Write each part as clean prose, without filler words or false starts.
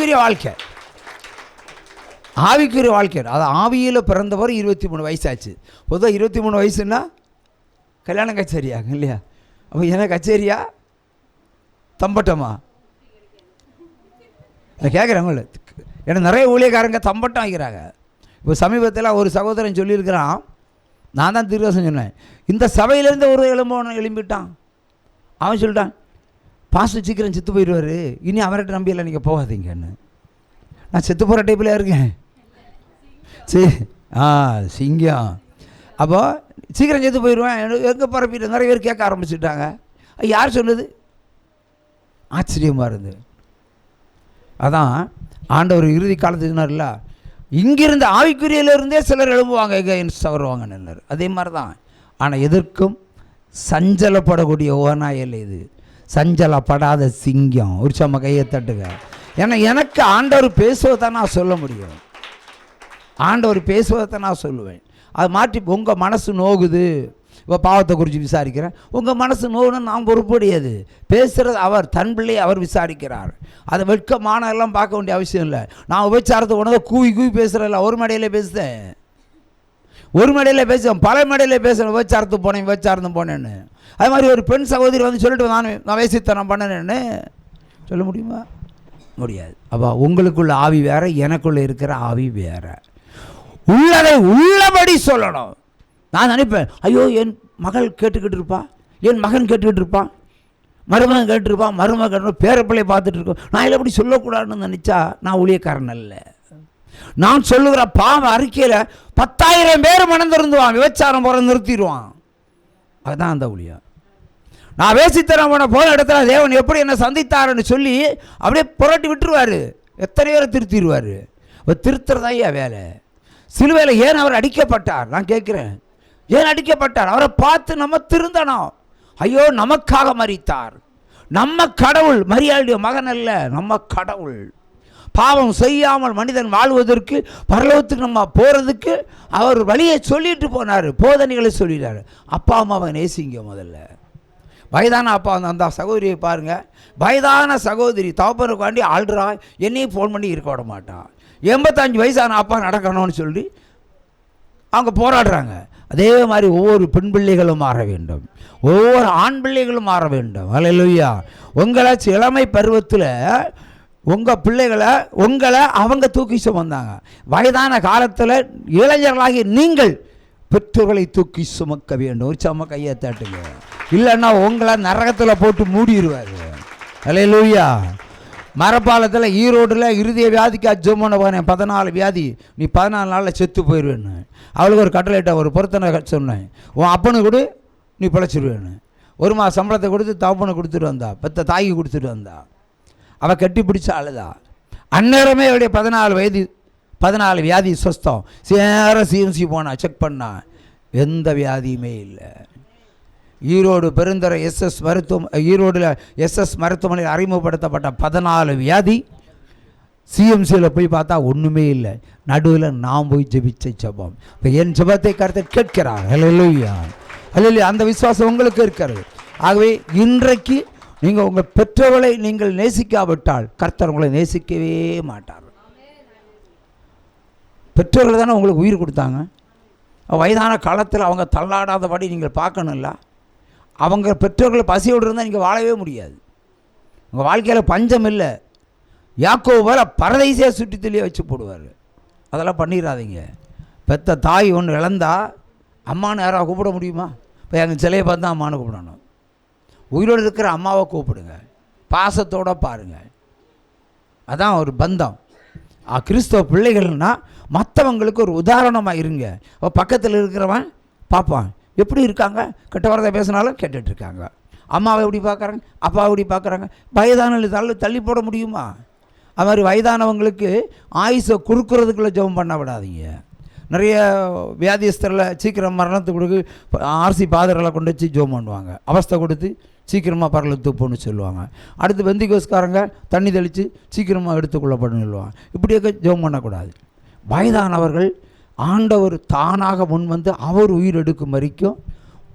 ஆவிக்குரிய வாழ்க்கை. ஆவிக்குரிய வாழ்க்கை அது ஆவியில் பிறந்தவர் 23 வயசாச்சு. பொதுவாக 23 வயசுன்னா கல்யாணம் கச்சேரியாங்க இல்லையா? அப்போ என்ன கச்சேரியா தம்பட்டமா? நான் கேட்குறேன். ஏன்னா நிறைய ஊழியக்காரங்க தம்பட்டம் வைக்கிறாங்க. இப்போ சமீபத்தில் ஒரு சகோதரன் சொல்லியிருக்கிறான், நான் தான் திருவாசம் சொன்னேன், இந்த சபையிலேருந்து ஒரு எழும்பிட்டான். அவன் சொல்லிட்டான், பாஸ்டர் சீக்கிரம் செத்து போயிடுவார், இனி அவர்கிட்ட நம்பியெல்லாம் நீங்கள் போகாதீங்கன்னு. நான் செத்து போகிற டைப்பில் இருக்கேன். சரி சிங்கம். அப்போ சீக்கிரம் செத்து போயிடுவேன் எங்கே பரப்பிட்டு நிறைய பேர் கேட்க ஆரம்பிச்சுட்டாங்க. யார் சொன்னது? ஆச்சரியமாக இருந்தது. அதான் ஆண்டவர் இறுதி காலத்துக்கு சொன்னார்ல, இங்கிருந்து ஆவிக்குரியிலிருந்தே சிலர் எழும்புவாங்க, எங்கே வருவாங்கன்னு. அதே மாதிரி தான். ஆனால் எதற்கும் சஞ்சலப்படக்கூடிய ஓநாயல் இது, சஞ்சலப்படாத சிங்கம். ஒரு சம கையை தட்டுங்க. ஏன்னா எனக்கு ஆண்டவர் பேசுவதை நான் சொல்ல முடியும். ஆண்டவர் பேசுவதை நான் சொல்லுவேன். அது மாற்றி உங்கள் மனசு நோகுது, இப்போ பாவத்தை குறித்து விசாரிக்கிறேன், உங்கள் மனசு நோகுன்னு நான் பொறுப்படையாது. பேசுகிறது அவர், தன் பிள்ளையை அவர் விசாரிக்கிறார். அதை வெட்கமான எல்லாம் பார்க்க வேண்டிய அவசியம் இல்லை. நான் உபச்சாரத்தை உணர்ந்த கூவி பேசுகிறதில்ல. ஒரு மேடையில் பேசுகிறேன், ஒரு மேடையில் பேசுவேன், பல மேடையில் பேசுகிறேன். விபச்சாரத்து போனேன்னு. அது மாதிரி ஒரு பெண் சகோதரி வந்து சொல்லிட்டு நான் வேசித்தனம் பண்ணேன்னு சொல்ல முடியுமா? முடியாது. அப்போ உங்களுக்குள்ள ஆவி வேற, எனக்குள்ளே இருக்கிற ஆவி வேற. உள்ளதை உள்ளபடி சொல்லணும். நான் நினைப்பேன், ஐயோ என் மகள் கேட்டுக்கிட்டு இருப்பா, என் மகன் கேட்டுக்கிட்டு இருப்பான், மருமகன் கேட்டுருப்பான், மருமகன் கேட்டு பேரப்பிள்ளையை பார்த்துட்டு இருக்கோம், நான் இதை அப்படி சொல்லக்கூடாதுன்னு நினச்சா நான் ஊழியக்காரன் அல்ல. நான் சொல்லுகிற பாவ அறிக்கையில் 10,000 பேர் மனம் திறந்துவான், விபச்சாரம் போகிற நிறுத்திடுவான். அதுதான் அந்த ஊழியம். நான் வேசித்தனம் போன இடத்துல தேவன் எப்படி என்னை சந்தித்தாருன்னு சொல்லி அப்படியே புரட்டி விட்டுருவார். எத்தனை பேரை திருத்திடுவார். திருத்துறதா ஐயா வேலை. சிலுவையில் ஏன் அவர் அடிக்கப்பட்டார்? நான் கேட்குறேன், ஏன் அடிக்கப்பட்டார்? அவரை பார்த்து நம்ம திருந்தணும். ஐயோ நமக்காக மரித்தார். நம்ம கடவுள், மரியாளுடைய மகன் அல்ல, நம்ம கடவுள். பாவம் செய்யாமல் மனிதன் வாழ்வதற்கு, பரலோகத்துக்கு நம்ம போகிறதுக்கு அவர் வழியை சொல்லிட்டு போனார், போதனைகளை சொல்லிட்டார். அப்பா அம்மாவை நேசிங்க முதல்ல. வயதான அப்பா அந்த சகோதரியை பாருங்கள், வயதான சகோதரி தகப்பனுக்காண்டி ஆள்றா, என்னையும் ஃபோன் பண்ணி இருக்க விட மாட்டான். 85 வயசான அப்பா நடக்கணும்னு சொல்லி அவங்க போராடுறாங்க. அதே மாதிரி ஒவ்வொரு பெண் பிள்ளைகளும் மாற வேண்டும், ஒவ்வொரு ஆண் பிள்ளைகளும் மாற வேண்டும். அல்லேலூயா. உங்களை இளமை பருவத்தில் உங்கள் பிள்ளைகளை அவங்க தூக்கி சுமந்தாங்க. வயதான காலத்தில் இளைஞர்களாகி நீங்கள் பெற்றோர்களை தூக்கி சுமக்க வேண்டும். ஒரு சம கையை தட்டுங்க, இல்லைன்னா உங்களை நரகத்தில் போட்டு மூடிடுவார். அல்லேலூயா. மரப்பாலத்தில் ஈரோட்டில் இருதய வியாதிக்கு ஜெபம் போனேன். 14 வியாதி, நீ 14 நாளில் செத்து போயிடுவேன்னு. அவளுக்கு ஒரு கட்டளையிட்ட ஒரு பொருத்தனை சொன்னேன், உன் அப்பனு கொடு நீ பிழைச்சிடுவேன்னு. 1 மாதம் சம்பளத்தை கொடுத்து தகப்பனை கொடுத்துட்டு வந்தா, பெத்த தாய்க்கு கொடுத்துட்டு வந்தா. அவள் கட்டி பிடிச்ச அழுதா. அந்நேரமே அவளுடைய 14 வியாதி சுஸ்தம். சிஎம்சி போனா, செக் பண்ணா, எந்த வியாதியுமே இல்லை. ஈரோடு பெருந்தரை ஈரோடில் எஸ்எஸ் மருத்துவமனையில் அறிமுகப்படுத்தப்பட்ட 14 வியாதி சிஎம்சியில் போய் பார்த்தா ஒன்றுமே இல்லை. நடுவில் நான் போய் ஜெபிச்ச ஜெபம். இப்போ என் ஜெபத்தை கருத்தை கேட்கிறார். அல்லேலூயா, அல்லேலூயா. அந்த விசுவாசம் உங்களுக்கு இருக்கிறது. ஆகவே இன்றைக்கு நீங்கள் உங்கள் பெற்றோர்களை நீங்கள் நேசிக்காவிட்டால் கர்த்தர் உங்களை நேசிக்கவே மாட்டார். பெற்றோர்கள் தானே உங்களுக்கு உயிர் கொடுத்தாங்க. வயதான காலத்தில் அவங்க தள்ளாடாதபடி நீங்கள் பார்க்கணும்ல. அவங்க பெற்றோர்களை பசியோடு இருந்தால் நீங்கள் வாழவே முடியாது. உங்கள் வாழ்க்கையில் பஞ்சம் இல்லை. யாக்கோபு போல பரதைசே சுற்றி தெளிய வச்சு போடுவார். அதெல்லாம் பண்ணிடாதீங்க. பெத்த தாய் ஒன்று இழந்தா அம்மானு யாராவது கூப்பிட முடியுமா? இப்போ எங்கள் சிலையை பார்த்து தான் அம்மானு கூப்பிடணும். உயிரோடு இருக்கிற அம்மாவை கூப்பிடுங்க, பாசத்தோடு பாருங்கள். அதான் ஒரு பந்தம். கிறிஸ்தவ பிள்ளைகள்னால் மற்றவங்களுக்கு ஒரு உதாரணமாக இருங்க. பக்கத்தில் இருக்கிறவன் பார்ப்பான், எப்படி இருக்காங்க, கெட்ட வார்த்தை பேசினாலும் கேட்டுட்ருக்காங்க. அம்மாவை எப்படி பார்க்குறாங்க, அப்பாவை எப்படி பார்க்குறாங்க. வயதான தள்ளி போட முடியுமா? அது மாதிரி வயதானவங்களுக்கு ஆயுசை குறுக்கிறதுக்குள்ளே ஜெபம் பண்ண விடாதீங்க. நிறைய வியாதிஸ்தரில் சீக்கிரம் மரணத்துக்கு கொடுக்கு ஆர்சி பாதர்களை கொண்டு வச்சு ஜெபம் பண்ணுவாங்க. அவஸ்தை கொடுத்து சீக்கிரமாக பரலத்துக்கு போகணும்னு சொல்லுவாங்க. அடுத்து பெந்திகோஸ்காரங்க தண்ணி தெளித்து சீக்கிரமாக எடுத்துக்கொள்ளப்படணும்னு சொல்லுவாங்க. இப்படியே ஜெபம் பண்ணக்கூடாது. வயதானவர்கள் ஆண்டவர் தானாக முன் வந்து அவர் உயிர் எடுக்கும் வரைக்கும்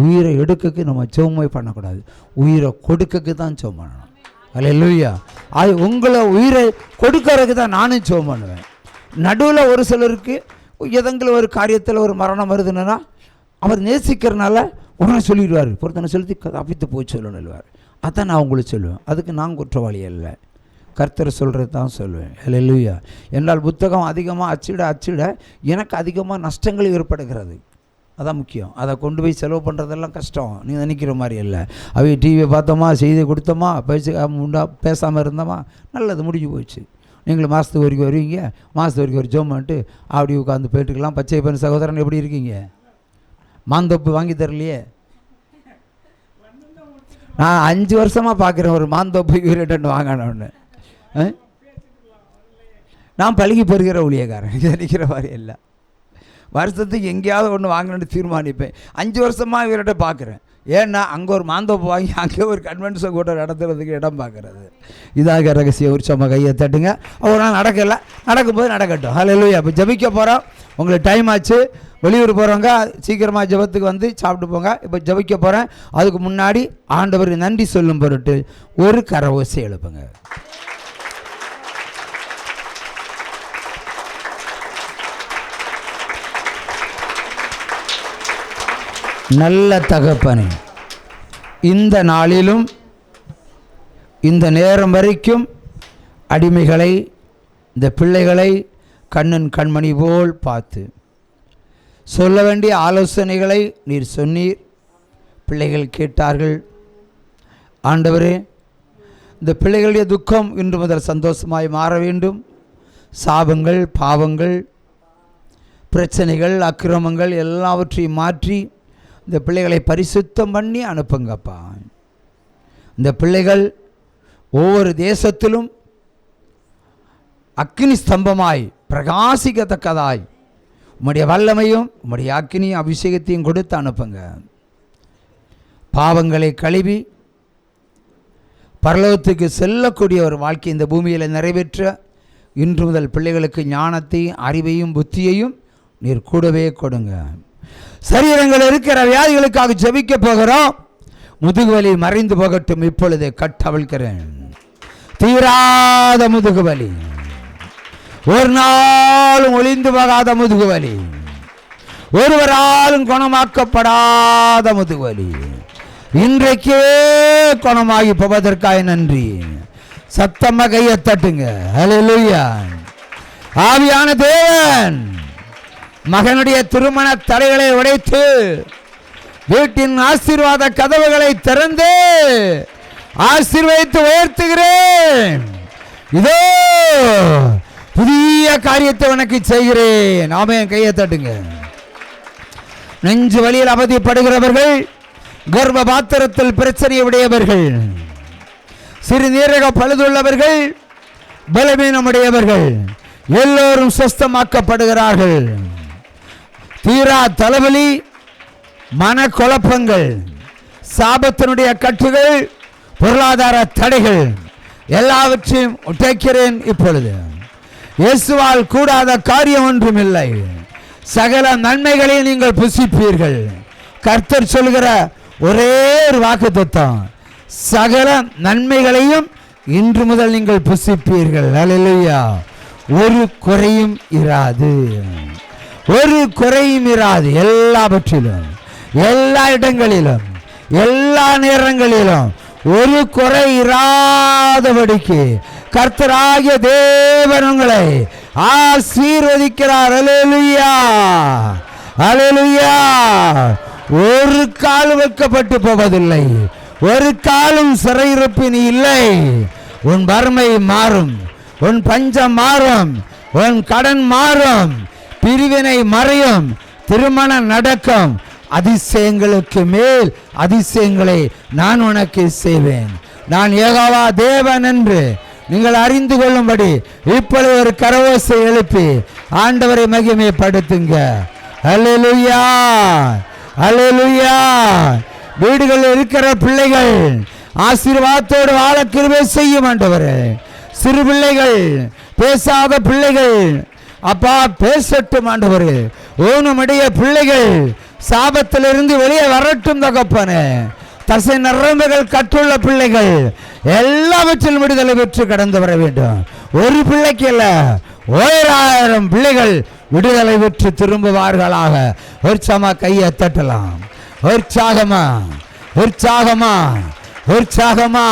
உயிரை எடுக்கக்கு நம்ம ஜெபமே பண்ணக்கூடாது, உயிரை கொடுக்கக்கு தான் ஜெபம் பண்ணணும். அல்லேலூயா. அது உங்களை உயிரை கொடுக்கறதுக்கு தான் நானும் ஜெபம் பண்ணுவேன். நடுவில் ஒரு சிலருக்கு எதங்களை ஒரு காரியத்தில் ஒரு மரணம் வருதுன்னா அவர் நேசிக்கிறனால உடனே சொல்லிடுவார், பொறுத்தனை செலுத்தி தப்பித்து போய் சொல்லணும்வார். அதான் நான் உங்களுக்கு சொல்லுவேன். அதுக்கு நான் குற்றவாளி அல்ல, கர்த்தர் சொல்கிறது தான் சொல்லுவேன். அல்லேலூயா. என்னால் புத்தகம் அதிகமாக அச்சிட எனக்கு அதிகமாக நஷ்டங்கள் ஏற்படுகிறது. அதான் முக்கியம். அதை கொண்டு போய் செலவு பண்ணுறதெல்லாம் கஷ்டம். நீ நினைக்கிற மாதிரி இல்லை. அவை டிவியை பார்த்தோமா, செய்தி கொடுத்தோமா, பேசாமல் இருந்தோமா, நல்லது முடிஞ்சு போச்சு. நீங்களும் மாதத்துக்கு வரைக்கும் வருவீங்க, மாதத்துக்கு வரைக்கும் ஒரு ஜோம் பண்ணிட்டு அப்படி உட்காந்து போயிட்டுருக்கலாம். பச்சை பெண் சகோதரன் எப்படி இருக்கீங்க? மாந்தோப்பு வாங்கி தரலையே. நான் 5 வருஷமாக பார்க்குறேன் ஒரு மாந்தோப்பு ரிட்டன் வாங்கணும்னு. நான் பழகி பெறுகிற ஊழியக்காரன், நினைக்கிற மாதிரி இல்லை. வருஷத்துக்கு எங்கேயாவது ஒன்று வாங்கணும்னு தீர்மானிப்பேன். 5 வருஷமாக இவர்கிட்ட பார்க்குறேன். ஏன்னா அங்கே ஒரு மாந்தோப்பு வாங்கி அங்கே ஒரு கன்வென்ஷன் கூட்டம் நடத்துறதுக்கு இடம் பார்க்குறது. இதாக ரகசியம். உற்சவமாக கையை தட்டுங்க. ஒரு நாள் நடக்கலை, நடக்கும்போது நடக்கட்டும். ஹல்லேலூயா. இப்போ ஜெபிக்க போகிறோம். உங்களுக்கு டைம் ஆச்சு. வெளியூர் போகிறவங்க சீக்கிரமாக ஜெபத்துக்கு வந்து சாப்பிட்டு போங்க. இப்போ ஜெபிக்க போகிறேன். அதுக்கு முன்னாடி ஆண்டவர் நன்றி சொல்லும் பொருட்டு ஒரு கரவோசை எழுப்புங்க. நல்ல தகப்பனே, இந்த நாளிலும் இந்த நேரம் வரைக்கும் அடிமைகளை, இந்த பிள்ளைகளை கண்ணன் கண்மணி போல் பார்த்து சொல்ல வேண்டிய ஆலோசனைகளை நீர் சொன்னீர். பிள்ளைகள் கேட்டார்கள். ஆண்டவரே, இந்த பிள்ளைகளுடைய துக்கம் இன்று முதல் சந்தோஷமாய் மாற வேண்டும். சாபங்கள், பாவங்கள், பிரச்சனைகள், அக்கிரமங்கள் எல்லாவற்றையும் மாற்றி இந்த பிள்ளைகளை பரிசுத்தம் பண்ணி அனுப்புங்கப்பா. இந்த பிள்ளைகள் ஒவ்வொரு தேசத்திலும் அக்கினி ஸ்தம்பமாய் பிரகாசிக்கத்தக்கதாய் உம்முடைய வல்லமையும் உம்முடைய அக்கினி அபிஷேகத்தையும் கொடுத்து அனுப்புங்க. பாவங்களை கழுவி பரலோகத்துக்கு செல்லக்கூடிய ஒரு வாழ்க்கை இந்த பூமியில் நிறைவேற்ற இன்று முதல் பிள்ளைகளுக்கு ஞானத்தையும் அறிவையும் புத்தியையும் நீர் கூடவே கொடுங்க. சரீரங்கள் இருக்கிற வியாதிகளுக்காக ஜெபிக்க போகிறோம். முதுகுவலி மறைந்து போகட்டும். இப்பொழுது கட்டவிழ்கிறேன். தீராத முதுகுவலி, ஒரு நாளும் ஒளிந்து போகாத முதுகுவலி, ஒருவராலும் குணமாக்கப்படாத முதுகுவலி இன்றைக்கே குணமாகி போவதற்காக நன்றி. சத்தமாக கையை தட்டுங்க. ஹல்லேலூயா. ஆவியான தேவன் மகனுடைய திருமண தடைகளை உடைத்து வீட்டின் ஆசீர்வாத கதவுகளை திறந்து ஆசீர்வதித்து உயர்த்துகிறேன். இதோ புதிய காரியத்தை உனக்கு செய்கிறேன். ஆமென். கையை தட்டுங்க. நெஞ்சு வலியில் அவதிப்படுகிறவர்கள், கர்ப்ப பாத்திரத்தில் பிரச்சனை உடையவர்கள், சிறுநீரக பழுதுள்ளவர்கள், பலவீனமுடையவர்கள் எல்லோரும் சுஸ்தமாக்கப்படுகிறார்கள். தீரா தலைவலி, மனக்குழப்பங்கள், சாபத்தினுடைய கட்டுகள், பொருளாதார தடைகள் எல்லாவற்றையும் உடைக்கிறேன். இப்பொழுது இயேசுவால் கூடாத காரியம் ஒன்றும் இல்லை. சகல நன்மைகளை நீங்கள் புசிப்பீர்கள். கர்த்தர் சொல்கிற ஒரே ஒரு வாக்குத்தத்தம், சகல நன்மைகளையும் இன்று முதல் நீங்கள் புசிப்பீர்கள். அல்லேலூயா. ஒரு குறையும் இராது, ஒரு குறையும் இராது. எல்லாவற்றிலும், எல்லா இடங்களிலும், எல்லா நேரங்களிலும் ஒரு குறை இராதபடிக்கு கர்த்தராகிய தேவன் உங்களை ஆசீர்வதிக்கிறார். அல்லேலூயா, அல்லேலூயா. ஒரு கால் வைக்கப்பட்டு போவதில்லை, ஒரு காலும் சிறையிருப்பின் இல்லை. உன் வறுமை மாறும், உன் பஞ்சம் மாறும், உன் கடன் மாறும், பிரிவினை மறையும், திருமணம் நடக்கும். அதிசயங்களுக்கு மேல் அதிசயங்களை நான் உனக்கு செய்வேன். நான் யெகோவா தேவன் என்று நீங்கள் அறிந்து கொள்ளும்படி இப்பொழுது ஒரு கரவோசை எழுப்பி ஆண்டவரை மகிமைப்படுத்துங்க. அல்லேலூயா, அல்லேலூயா. வீடுகளில் இருக்கிற பிள்ளைகள் ஆசீர்வாதத்தோடு வாழ கிருபை செய்யும் ஆண்டவரே. சிறு பிள்ளைகள், பேசாத பிள்ளைகள், அப்பா பேசட்டும் ஆண்டவரே. ஊனமுடைய பிள்ளைகள் சாபத்திலிருந்து வெளியே வரட்டும் தகப்பனே. தசை நரம்புகள் கட்டுள்ள பிள்ளைகள் எல்லாவற்றிலும் விடுதலை பெற்று கடந்து வர வேண்டும். ஒரு பிள்ளைக்கு அல்ல, 1000 பிள்ளைகள் விடுதலை பெற்று திரும்புவார்களாக. உற்சாகமா கையை தட்டலாம். உற்சாகமா உற்சாகமா உற்சாகமா.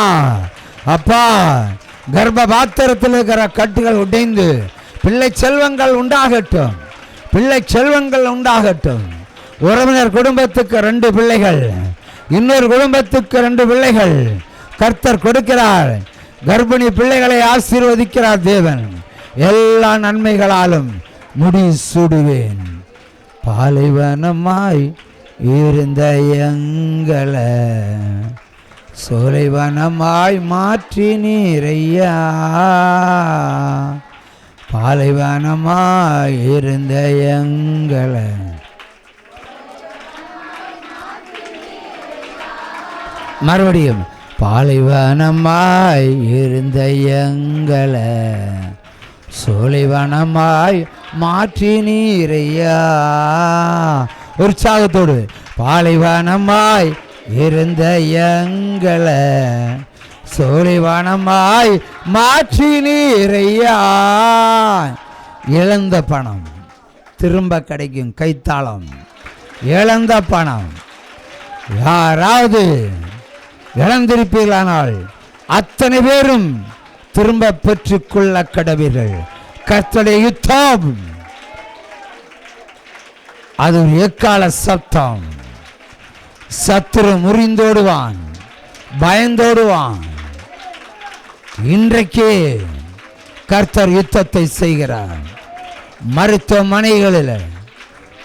அப்பா, கர்ப்ப பாத்திரத்தில் இருக்கிற கட்டுகள் உடைந்து பிள்ளை செல்வங்கள் உண்டாகட்டும், பிள்ளை செல்வங்கள் உண்டாகட்டும். உறவினர் குடும்பத்துக்கு 2 பிள்ளைகள், இன்னொரு குடும்பத்துக்கு 2 பிள்ளைகள் கர்த்தர் கொடுக்கிறார். கர்ப்பிணி பிள்ளைகளை ஆசீர்வதிக்கிறார் தேவன். எல்லா நன்மைகளாலும் முடி சூடுவேன். பாலைவனமாய் இருந்த எங்களை சோலைவனமாய் மாற்றி நீரையா. பாலைவனமாய் இருந்த எங்களை மறுபடியும் பாலைவனமாய் இருந்த எங்களை சோலைவனமாய் மாற்றி நீரையா. உற்சாகத்தோடு பாலைவனமாய் இருந்த எங்களை சோலைவனமாய் மாற்றி நீரையா. இழந்த பணம் திரும்ப கிடைக்கும். கைத்தாளம். இழந்த பணம் யாராவது இழந்திருப்பீர்களானால் அத்தனை பேரும் திரும்ப பெற்றுக்கொள்ள கடவீர்கள். கர்த்தருடைய யுத்தம் அது ஒரு எக்கால சத்தம். சத்துரு முறிந்தோடுவான், பயந்தோடுவான். இன்றைக்கே கர்த்தர் யுத்தத்தை செய்கிறார். மருத்துவமனைகளில்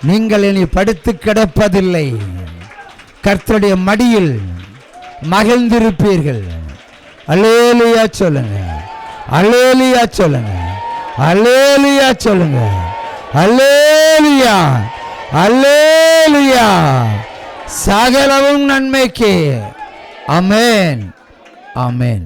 நீங்கள் இனி படுத்து கிடப்பதில்லை. கர்த்தருடைய மடியில் மகிழ்ந்திருப்பீர்கள். அல்லேலூயா சொல்லுங்க, அல்லேலூயா சொல்லுங்க, அல்லேலூயா சொல்லுங்க, அல்லேலூயா, அல்லேலூயா. சகலமும் நன்மைக்கு. ஆமென், ஆமென்.